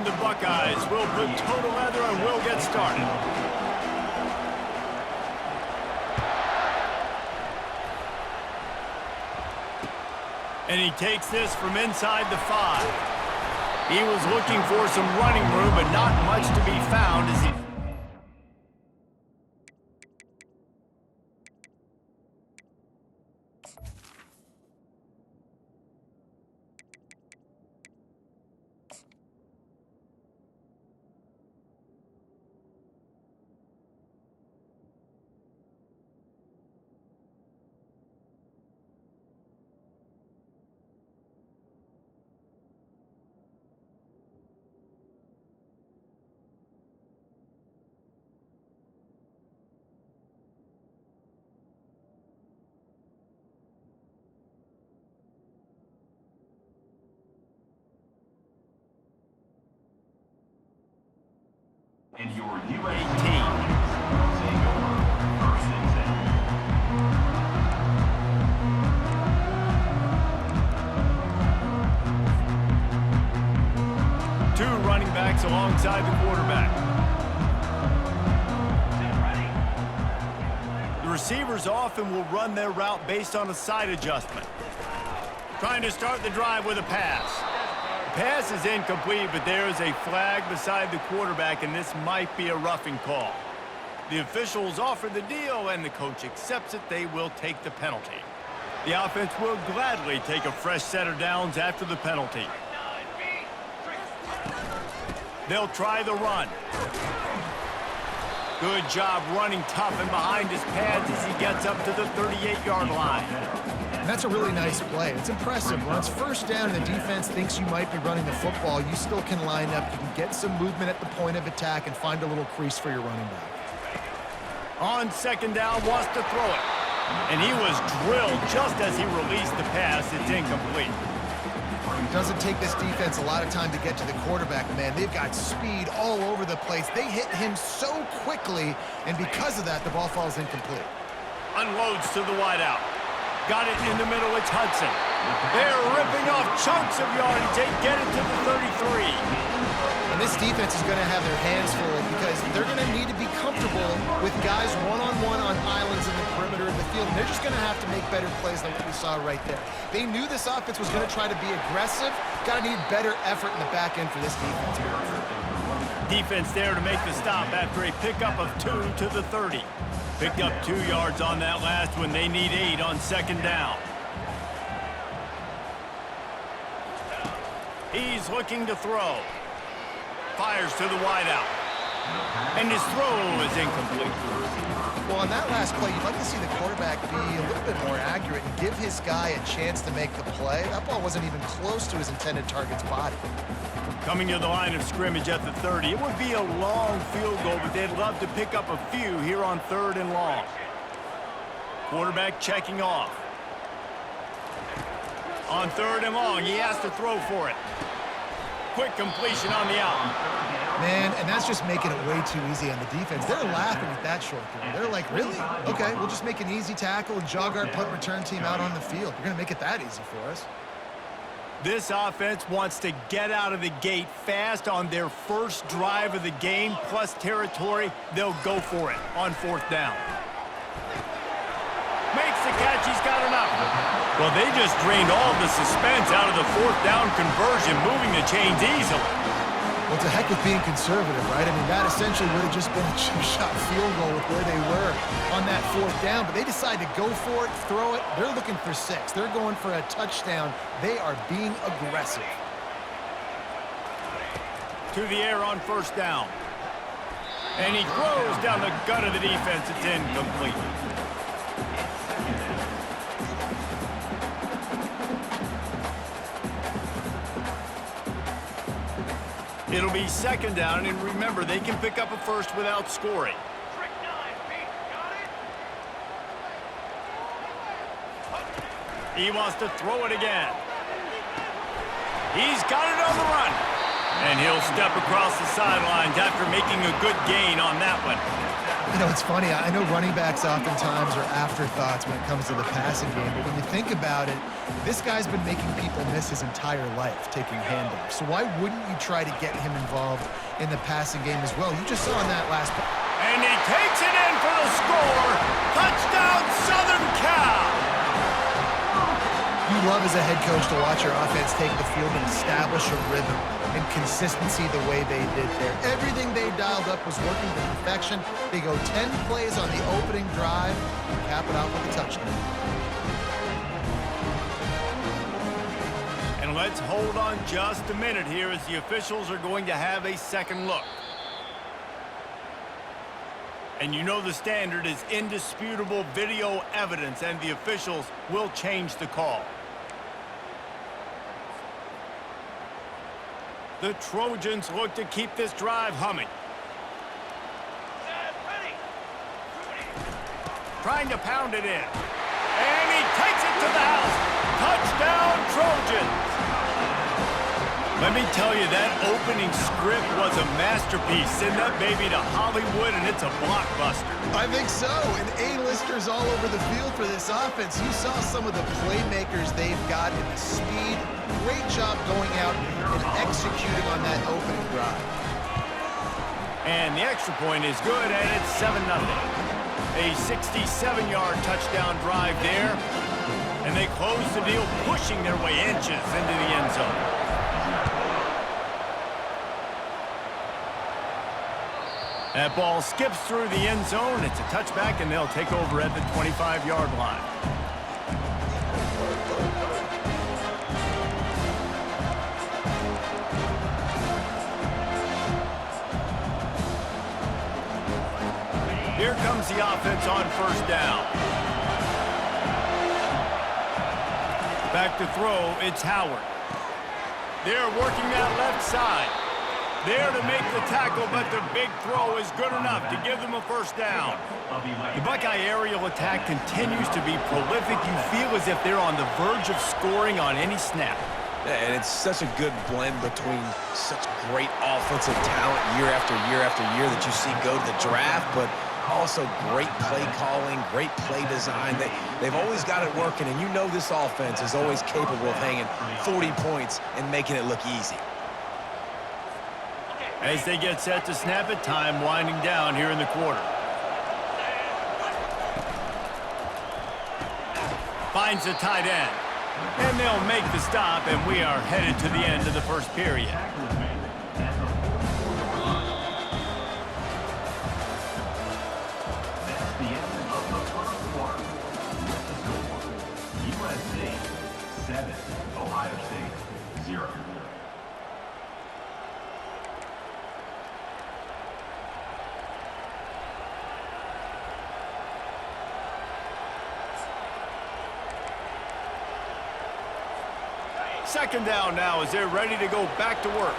the Buckeyes will put total leather and we'll get started. And he takes this from inside the 5. He was looking for some running room, but not much to be found as he... And your U18. Two running backs alongside the quarterback. The receivers often will run their route based on a side adjustment. Trying to start the drive with a pass. Pass is incomplete, but there is a flag beside the quarterback, and this might be a roughing call. The officials offer the deal, and the coach accepts it. They will take the penalty. The offense will gladly take a fresh set of downs after the penalty. They'll try the run. Good job running tough and behind his pads as he gets up to the 38-yard line. And that's a really nice play. It's impressive. When it's first down and the defense thinks you might be running the football, you still can line up. You can get some movement at the point of attack and find a little crease for your running back. On second down, wants to throw it. And he was drilled just as he released the pass. It's incomplete. It doesn't take this defense a lot of time to get to the quarterback, man. They've got speed all over the place. They hit him so quickly, and because of that, the ball falls incomplete. Unloads to the wideout. Got it in the middle, it's Hudson. They're ripping off chunks of yardage. They get it to the 33. And this defense is going to have their hands full because they're going to need to be comfortable with guys one-on-one on islands in the perimeter of the field. And they're just going to have to make better plays than what we saw right there. They knew this offense was going to try to be aggressive. Got to need better effort in the back end for this defense. Defense there to make the stop after a pickup of 2 to the 30. Picked up 2 yards on that last one. They need 8 on second down. He's looking to throw. Fires to the wideout. And his throw is incomplete. Well, on that last play, you'd like to see the quarterback be a little bit more accurate and give his guy a chance to make the play. That ball wasn't even close to his intended target's body. Coming to the line of scrimmage at the 30. It would be a long field goal, but they'd love to pick up a few here on 3rd and long. Quarterback checking off. On 3rd and long, he has to throw for it. Quick completion on the out. Man, and that's just making it way too easy on the defense. They're laughing at that short game. They're like, really? Okay, we'll just make an easy tackle and jog our punt return team out on the field. You're going to make it that easy for us. This offense wants to get out of the gate fast on their first drive of the game, plus territory. They'll go for it on 4th down. Makes the catch. He's got enough. Well, they just drained all the suspense out of the 4th down conversion, moving the chains easily. Well, it's a heck of being conservative, right? I mean, that essentially would have just been a two-shot field goal with where they were on that 4th down, but they decided to go for it, throw it. They're looking for 6. They're going for a touchdown. They are being aggressive. To the air on 1st down. And he throws down the gut of the defense. It's incomplete. It'll be 2nd down, and remember, they can pick up a first without scoring. He wants to throw it again. He's got it on the run. And he'll step across the sidelines after making a good gain on that one. You know, it's funny. I know running backs oftentimes are afterthoughts when it comes to the passing game, but when you think about it, this guy's been making people miss his entire life taking handoffs. So why wouldn't you try to get him involved in the passing game as well? You just saw in that last play. And he takes it in for the score. Touchdown, Southern Cal. You love as a head coach to watch your offense take the field and establish a rhythm and consistency the way they did there. Everything they dialed up was working to perfection. They go 10 plays on the opening drive and cap it off with a touchdown. And let's hold on just a minute here as the officials are going to have a second look. And you know the standard is indisputable video evidence, and the officials will change the call. The Trojans look to keep this drive humming. Trying to pound it in. And he takes it to the house. Touchdown, Trojans. Let me tell you, that opening script was a masterpiece. Send that baby to Hollywood, and it's a blockbuster. I think so, and A-listers all over the field for this offense. You saw some of the playmakers they've got in the speed. Great job going out and executing on that opening drive. And the extra point is good, and it's 7-0. A 67-yard touchdown drive there, and they close the deal, pushing their way inches into the end zone. That ball skips through the end zone. It's a touchback, and they'll take over at the 25-yard line. Here comes the offense on first down. Back to throw, it's Howard. They're working that left side. There to make the tackle, but the big throw is good enough to give them a first down. The Buckeye aerial attack continues to be prolific. You feel as if they're on the verge of scoring on any snap. Yeah, and it's such a good blend between such great offensive talent year after year after year that you see go to the draft, but also great play calling, great play design. They've always got it working, and you know this offense is always capable of hanging 40 points and making it look easy. As they get set to snap it, time winding down here in the quarter. Finds the tight end. And they'll make the stop, and we are headed to the end of the first period. That's the end of the first quarter. The score, USC 7, Ohio State 0. Second down now as they're ready to go back to work.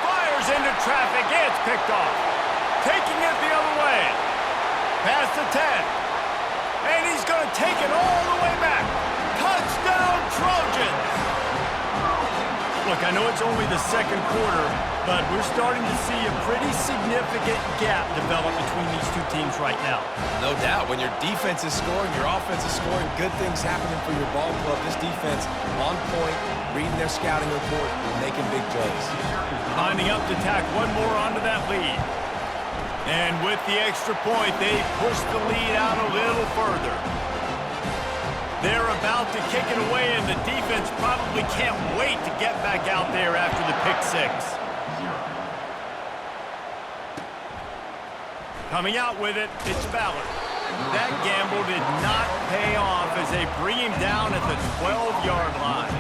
Fires into traffic. It's picked off. Taking it the other way. Past the 10. And he's going to take it all the way back. Touchdown, Trojans! Look, I know it's only the second quarter, but we're starting to see a pretty significant gap develop between these two teams right now. No doubt. When your defense is scoring, your offense is scoring, good things happening for your ball club. This defense on point, reading their scouting report, making big plays. Lining up to tack one more onto that lead. And with the extra point, they push the lead out a little further. They're about to kick it away, and the defense probably can't wait to get back out there after the pick six. Coming out with it, it's Ballard. That gamble did not pay off as they bring him down at the 12-yard line.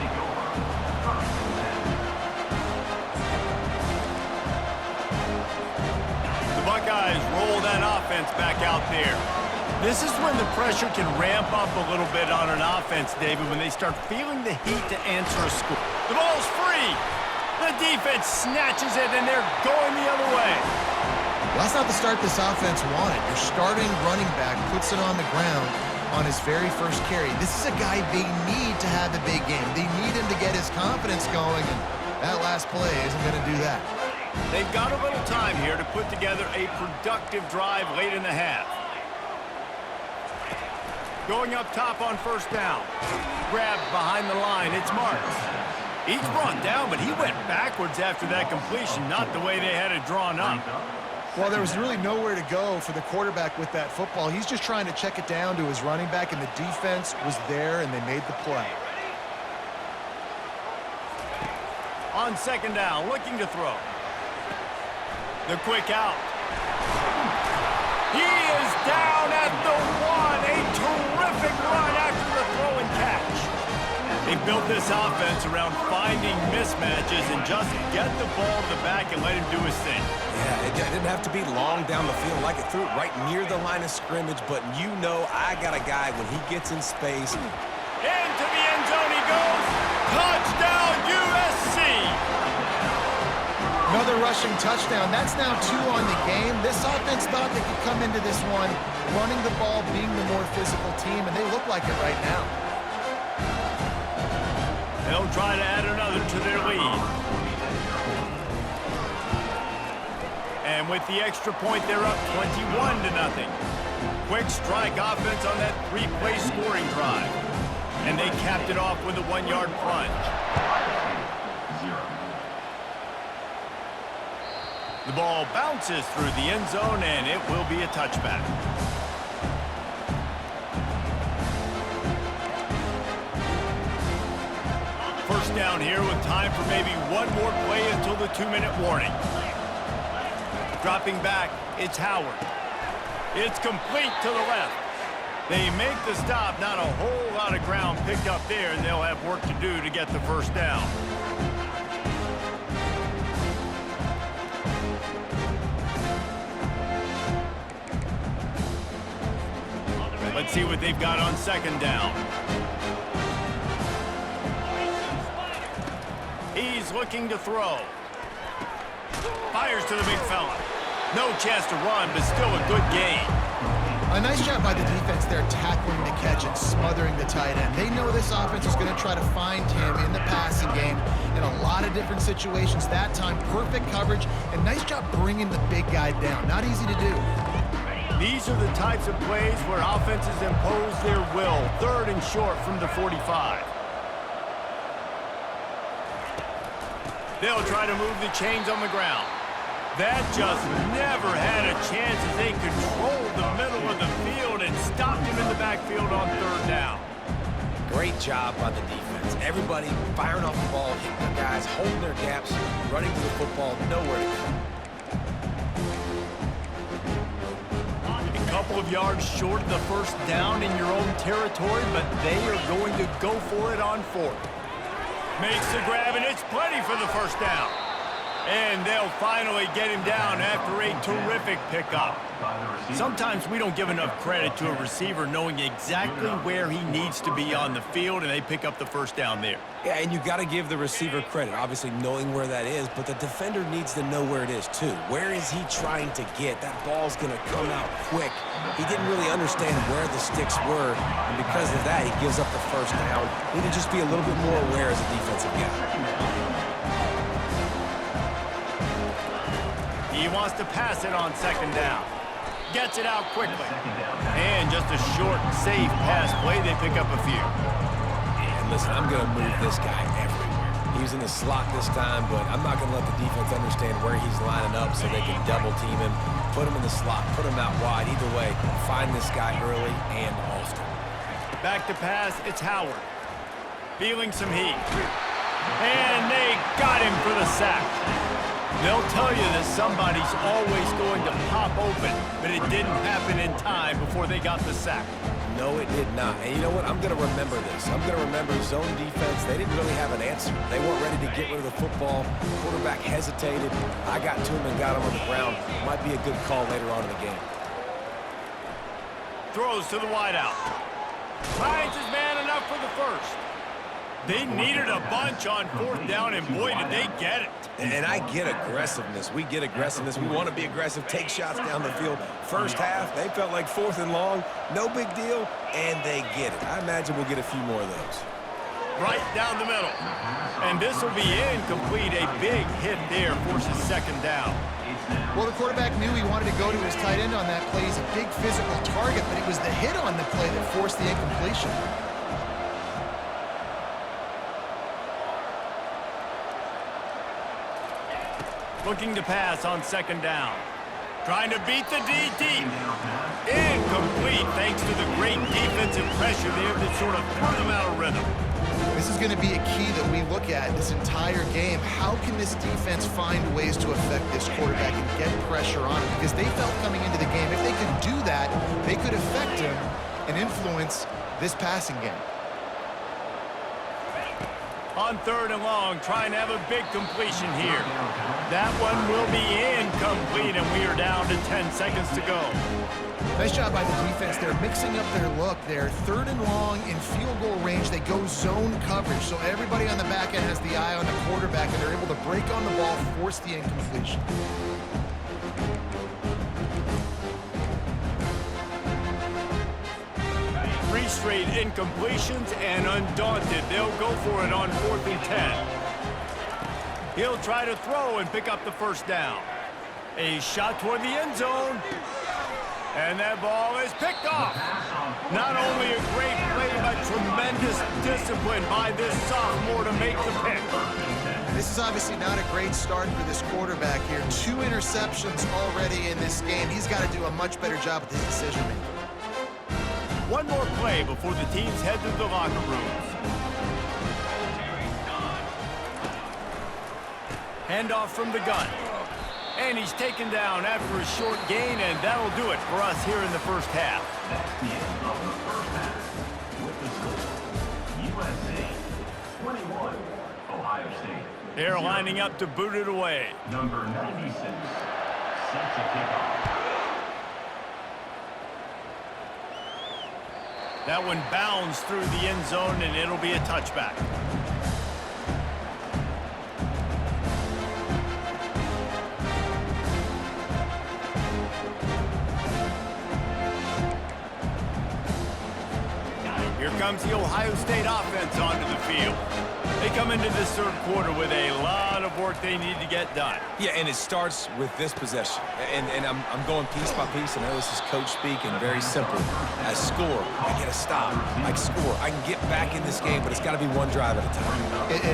The Buckeyes roll that offense back out there. This is when the pressure can ramp up a little bit on an offense, David, when they start feeling the heat to answer a score. The ball's free. The defense snatches it, and they're going the other way. Well, that's not the start this offense wanted. Your starting running back puts it on the ground on his very first carry. This is a guy they need to have a big game. They need him to get his confidence going, and That last play isn't going to do that. They've got a little time here to put together a productive drive late in the half. Going up top on first down. Grabbed behind the line, it's Marks. He's brought down, but he went backwards after that completion, not the way they had it drawn up. Well, there was really nowhere to go for the quarterback with that football. He's just trying to check it down to his running back, and the defense was there, and they made the play. On second down, looking to throw. The quick out. He is down at the 1. A terrific run after the throw and catch. They built this offense around finding mismatches and just get the ball to the back and let him do his thing. Yeah, it didn't have to be long down the field. Like it threw it right near the line of scrimmage, but you know I got a guy when he gets in space. Into the end zone he goes. Touchdown, USC! Another rushing touchdown. That's now 2 on the game. This offense thought they could come into this one running the ball, being the more physical team, and they look like it right now. They'll try to add another to their lead. And with the extra point, they're up 21-0. Quick strike offense on that 3-play scoring drive. And they capped it off with a 1-yard plunge. The ball bounces through the end zone, and it will be a touchback. First down here with time for maybe one more play until the 2-minute warning. Dropping back, it's Howard. It's complete to the left. They make the stop, not a whole lot of ground picked up there, and they'll have work to do to get the first down. Let's see what they've got on second down. He's looking to throw. Fires to the big fella. No chance to run, but still a good gain. A nice job by the defense there tackling the catch and smothering the tight end. They know this offense is going to try to find him in the passing game in a lot of different situations. That time, perfect coverage, and nice job bringing the big guy down. Not easy to do. These are the types of plays where offenses impose their will. 3rd and short from the 45. They'll try to move the chains on the ground. That just never had a chance as they controlled the middle of the field and stopped him in the backfield on 3rd down. Great job by the defense. Everybody firing off the ball, hitting their guys, holding their gaps, running to the football, nowhere to go. A couple of yards short of the first down in your own territory, but they are going to go for it on 4th. Makes the grab, and it's plenty for the first down. And they'll finally get him down after a terrific pickup. Sometimes we don't give enough credit to a receiver knowing exactly where he needs to be on the field, and they pick up the first down there. Yeah, and you got to give the receiver credit, obviously knowing where that is, but the defender needs to know where it is too. Where is he trying to get? That ball's going to come out quick. He didn't really understand where the sticks were, and because of that, he gives up the first down. Need to just be a little bit more aware as a defensive guy. He wants to pass it on second down. Gets it out quickly. And just a short, safe pass play. They pick up a few. And listen, I'm going to move this guy everywhere. He's in the slot this time, but I'm not going to let the defense understand where he's lining up so they can double team him, put him in the slot, put him out wide. Either way, find this guy early and often. Back to pass, it's Howard. Feeling some heat. And they got him for the sack. They'll tell you that somebody's always going to pop open, but it didn't happen in time before they got the sack. No, it did not. And you know what? I'm going to remember this. I'm going to remember zone defense. They didn't really have an answer. They weren't ready to get rid of the football. Quarterback hesitated. I got to him and got him on the ground. Might be a good call later on in the game. Throws to the wideout. Finds his man enough for the first. They needed a bunch on 4th down, and boy, did they get it. And I get aggressiveness. We get aggressiveness. We want to be aggressive, take shots down the field. First half, they felt like 4th and long. No big deal, and they get it. I imagine we'll get a few more of those. right down the middle. And this will be incomplete. A big hit there forces second down. Well, the quarterback knew he wanted to go to his tight end on that play. He's a big physical target, but it was the hit on the play that forced the incompletion. Looking to pass on second down. Trying to beat the D deep. Incomplete thanks to the great defensive pressure there that sort of threw them out of rhythm. This is going to be a key that we look at this entire game. How can this defense find ways to affect this quarterback and get pressure on him? Because they felt coming into the game, if they could do that, they could affect him and influence this passing game. On third and long, trying to have a big completion here. That one will be incomplete, and we are down to 10 seconds to go. Nice job by the defense. They're mixing up their look. They're third and long in field goal range. They go zone coverage, so everybody on the back end has the eye on the quarterback, and they're able to break on the ball, force the incompletion. Three straight incompletions, and undaunted, they'll go for it on 4th and 10. He'll try to throw and pick up the first down. A shot toward the end zone. And that ball is picked off. Not only a great play, but tremendous discipline by this sophomore to make the pick. This is obviously not a great start for this quarterback here. 2 interceptions already in this game. He's got to do a much better job with his decision-making. One more play before the teams head to the locker rooms. Handoff from the gun. And he's taken down after a short gain, and that'll do it for us here in the first half. That's the end of the first half. With the score, USC 21, Ohio State. They're lining up to boot it away. Number 96, set to kick off. That one bounds through the end zone, and it'll be a touchback. Here comes the Ohio State offense onto the field. They come into this third quarter with a lot of work they need to get done. Yeah, and it starts with this possession. And I'm going piece by piece. I know this is coach speak and very simple. I score, I get a stop. I score, I can get back in this game, but it's got to be one drive at a time.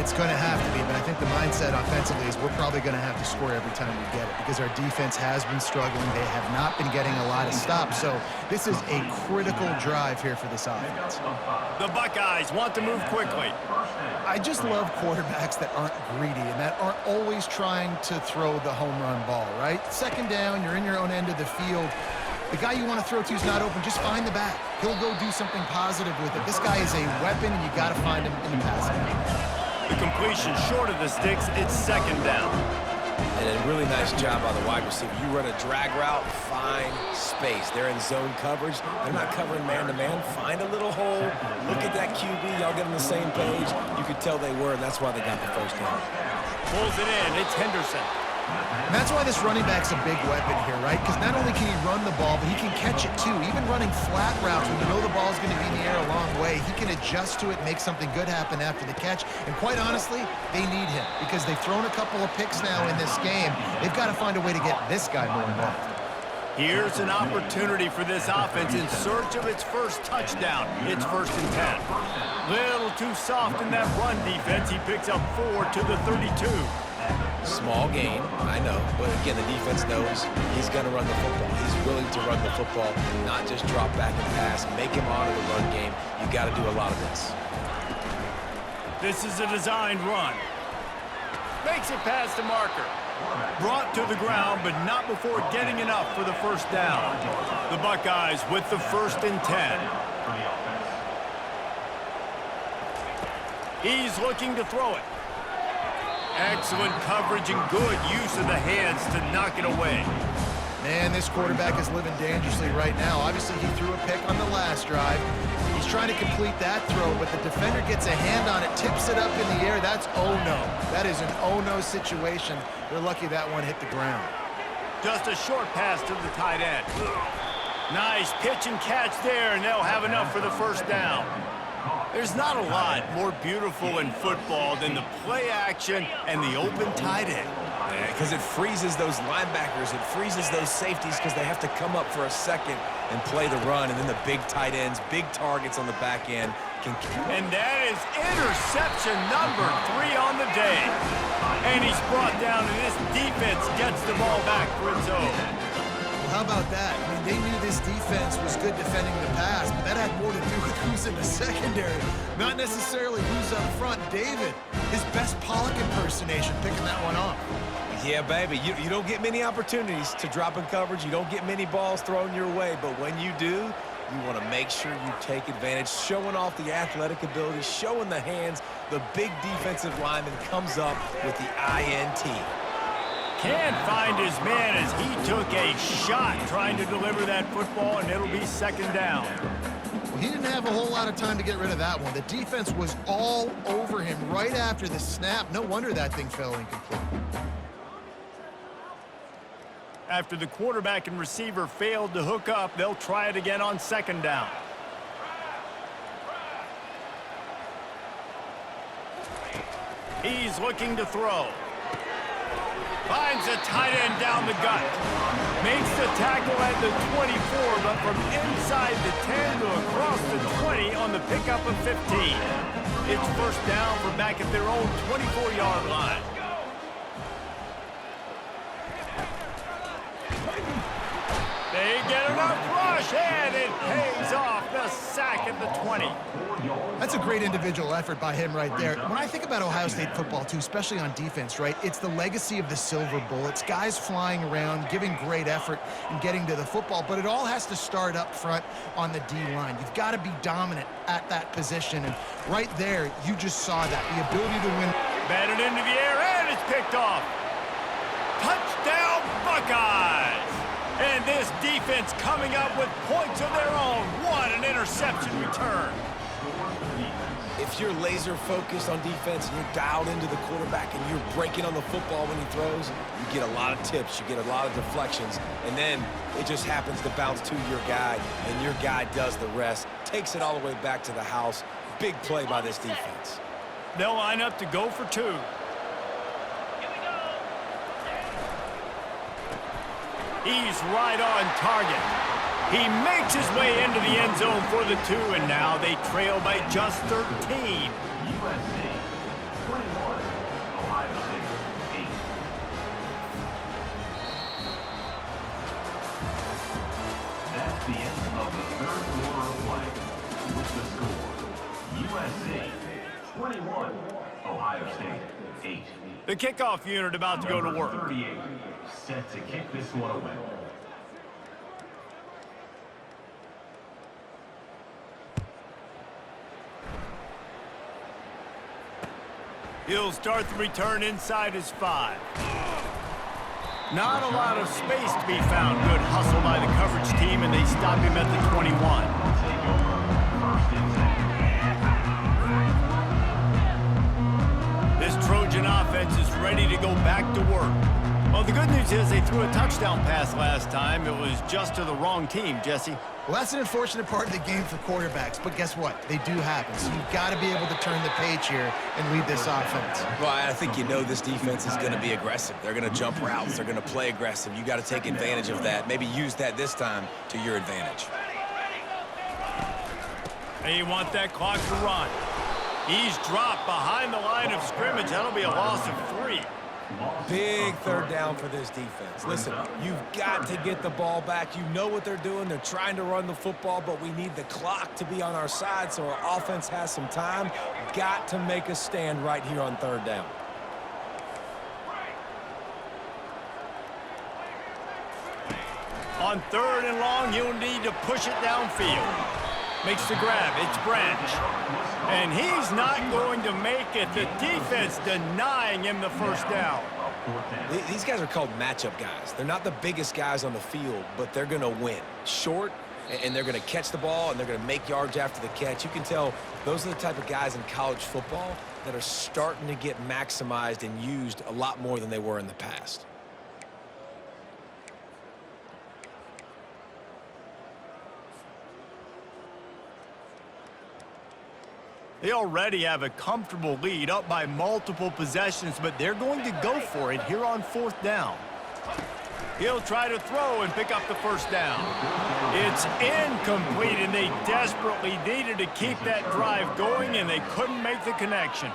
It's going to have to be, but I think the mindset offensively is we're probably going to have to score every time we get it because our defense has been struggling. They have not been getting a lot of stops, so this is a critical drive here for this offense. The Buckeyes want to move quickly. I just love quarterbacks that aren't greedy and that aren't always trying to throw the home run ball, right? Second down, you're in your own end of the field. The guy you want to throw to is not open. Just find the back. He'll go do something positive with it. This guy is a weapon, and you got to find him in the passing game. The completion short of the sticks, it's second down. And a really nice job by the wide receiver. You run a drag route, find space. They're in zone coverage. They're not covering man-to-man. Find a little hole. Look at that QB. Y'all get on the same page. You could tell they were, and that's why they got the first down. Pulls it in. It's Henderson. And that's why this running back's a big weapon here, right? Because not only can he run the ball, but he can catch it too. Even running flat routes when you know the ball's going to be in the air a long way, he can adjust to it, make something good happen after the catch. And quite honestly, they need him because they've thrown a couple of picks now in this game. They've got to find a way to get this guy more involved. Here's an opportunity for this offense in search of its first touchdown. It's 1st and 10. Little too soft in that run defense. He picks up 4 to the 32. Small gain, I know, but again, the defense knows he's going to run the football. He's willing to run the football, not just drop back and pass. Make him honor the run game. You got to do a lot of this. This is a designed run. Makes it past the marker. Brought to the ground, but not before getting enough for the first down. The Buckeyes with the 1st and 10. He's looking to throw it. Excellent coverage and good use of the hands to knock it away. Man, this quarterback is living dangerously right now. Obviously, he threw a pick on the last drive. He's trying to complete that throw, but the defender gets a hand on it, tips it up in the air. That's oh-no. That is an oh-no situation. They're lucky that one hit the ground. Just a short pass to the tight end. Nice pitch and catch there, and they'll have enough for the first down. There's not a lot more beautiful in football than the play action and the open tight end. Because it freezes those linebackers, it freezes those safeties because they have to come up for a second and play the run, and then the big tight ends, big targets on the back end can... And that is interception number 3 on the day. And he's brought down, and this defense gets the ball back for its own. Well, how about that? I mean, they knew this defense was good defending the pass, but that had more to do with who's in the secondary, not necessarily who's up front. David, his best Pollock impersonation, picking that one off. Yeah, baby, you don't get many opportunities to drop in coverage. You don't get many balls thrown your way, but when you do, you want to make sure you take advantage, showing off the athletic ability, showing the hands. The big defensive lineman comes up with the INT. Can't find his man as he took a shot trying to deliver that football, and it'll be second down. Well, he didn't have a whole lot of time to get rid of that one. The defense was all over him right after the snap. No wonder that thing fell incomplete. After the quarterback and receiver failed to hook up, they'll try it again on second down. He's looking to throw. Finds a tight end down the gut. Makes the tackle at the 24, but from inside the 10 to across the 20 on the pickup of 15. It's first down for back at their own 24-yard line. They get enough rush, and it pays off the sack at the 20. That's a great individual effort by him right there. When I think about Ohio State football, too, especially on defense, right, it's the legacy of the Silver Bullets, guys flying around, giving great effort and getting to the football, but it all has to start up front on the D-line. You've got to be dominant at that position, and right there, you just saw that, the ability to win. Batted into the air, and it's picked off. Touchdown, Buckeyes! And this defense coming up with points of their own. What an interception return. If you're laser focused on defense and you're dialed into the quarterback and you're breaking on the football when he throws, you get a lot of tips, you get a lot of deflections, and then it just happens to bounce to your guy, and your guy does the rest, takes it all the way back to the house. Big play by this defense. They'll line up to go for 2. He's right on target. He makes his way into the end zone for the 2, and now they trail by just 13. USC 21, Ohio State 8. That's the end of the third quarter of play. With the score, USC 21, Ohio State 8. The kickoff unit about to go to work. 38, set to kick this one away. He'll start the return inside his 5. Not a lot of space to be found. Good hustle by the coverage team, and they stop him at the 21. Take over first and 10. This Trojan offense is ready to go back to work. Well, the good news is they threw a touchdown pass last time. It was just to the wrong team, Jesse. Well, that's an unfortunate part of the game for quarterbacks, but guess what? They do happen. So you've got to be able to turn the page here and lead this offense. Well, I think you know this defense is going to be aggressive. They're going to jump routes. They're going to play aggressive. You got to take advantage of that. Maybe use that this time to your advantage. They want that clock to run. He's dropped behind the line of scrimmage. That'll be a loss of 3. Big third down for this defense. Listen, you've got to get the ball back. You know what they're doing. They're trying to run the football, but we need the clock to be on our side so our offense has some time. Got to make a stand right here on third down. On 3rd and long, you'll need to push it downfield. Makes the grab. It's Branch. And he's not going to make it. The defense denying him the first down. These guys are called matchup guys. They're not the biggest guys on the field, but they're going to win. Short, and they're going to catch the ball, and they're going to make yards after the catch. You can tell those are the type of guys in college football that are starting to get maximized and used a lot more than they were in the past. They already have a comfortable lead, up by multiple possessions, but they're going to go for it here on 4th down. He'll try to throw and pick up the first down. It's incomplete, and they desperately needed to keep that drive going, and they couldn't make the connection.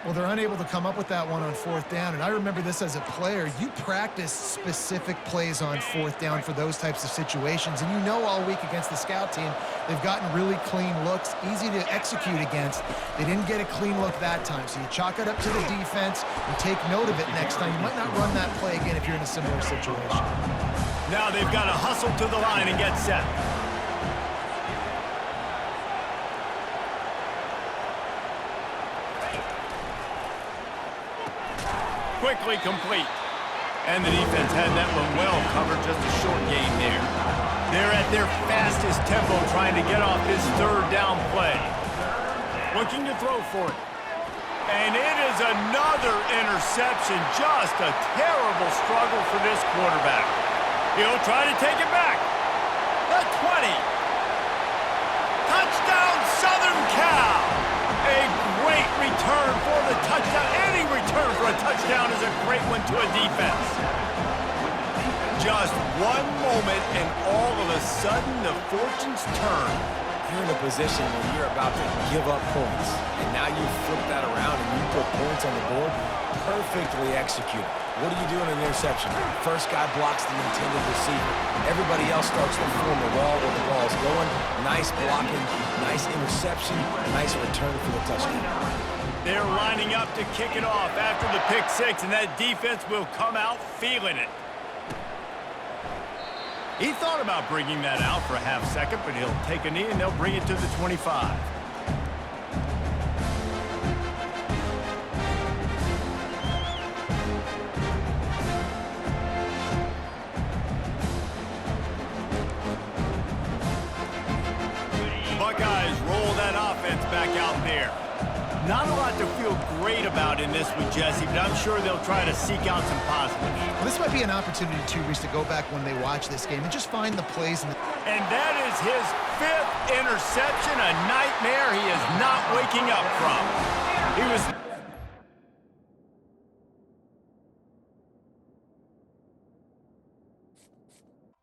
Well, they're unable to come up with that one on 4th down, and I remember this as a player. You practice specific plays on 4th down for those types of situations, and you know all week against the scout team, they've gotten really clean looks, easy to execute against. They didn't get a clean look that time, so you chalk it up to the defense and take note of it next time. You might not run that play again if you're in a similar situation. Now they've got to hustle to the line and get set. Quickly complete. And the defense had that one well covered, just a short gain there. They're at their fastest tempo trying to get off this 3rd down play. Looking to throw for it. And it is another interception. Just a terrible struggle for this quarterback. He'll try to take it back. The 20. Touchdown, Southern Cal. A great return for the touchdown. Any return for a touchdown is a great one to a defense. Just one moment, and all of a sudden, the fortunes turn. You're in a position where you're about to give up points, and now you flip that around and you put points on the board. Perfectly executed. What do you do in an interception? First guy blocks the intended receiver. Everybody else starts to form the wall where the ball's going. Nice blocking, nice interception, nice return for the touchdown. They're lining up to kick it off after the pick 6, and that defense will come out feeling it. He thought about bringing that out for a half second, but he'll take a knee and they'll bring it to the 25. Buckeyes roll that offense back out there. Not a lot to feel great about in this one, Jesse, but I'm sure they'll try to seek out some positives. Well, this might be an opportunity, too, Reese, to go back when they watch this game and just find the plays. And that is his 5th interception, a nightmare he is not waking up from. He was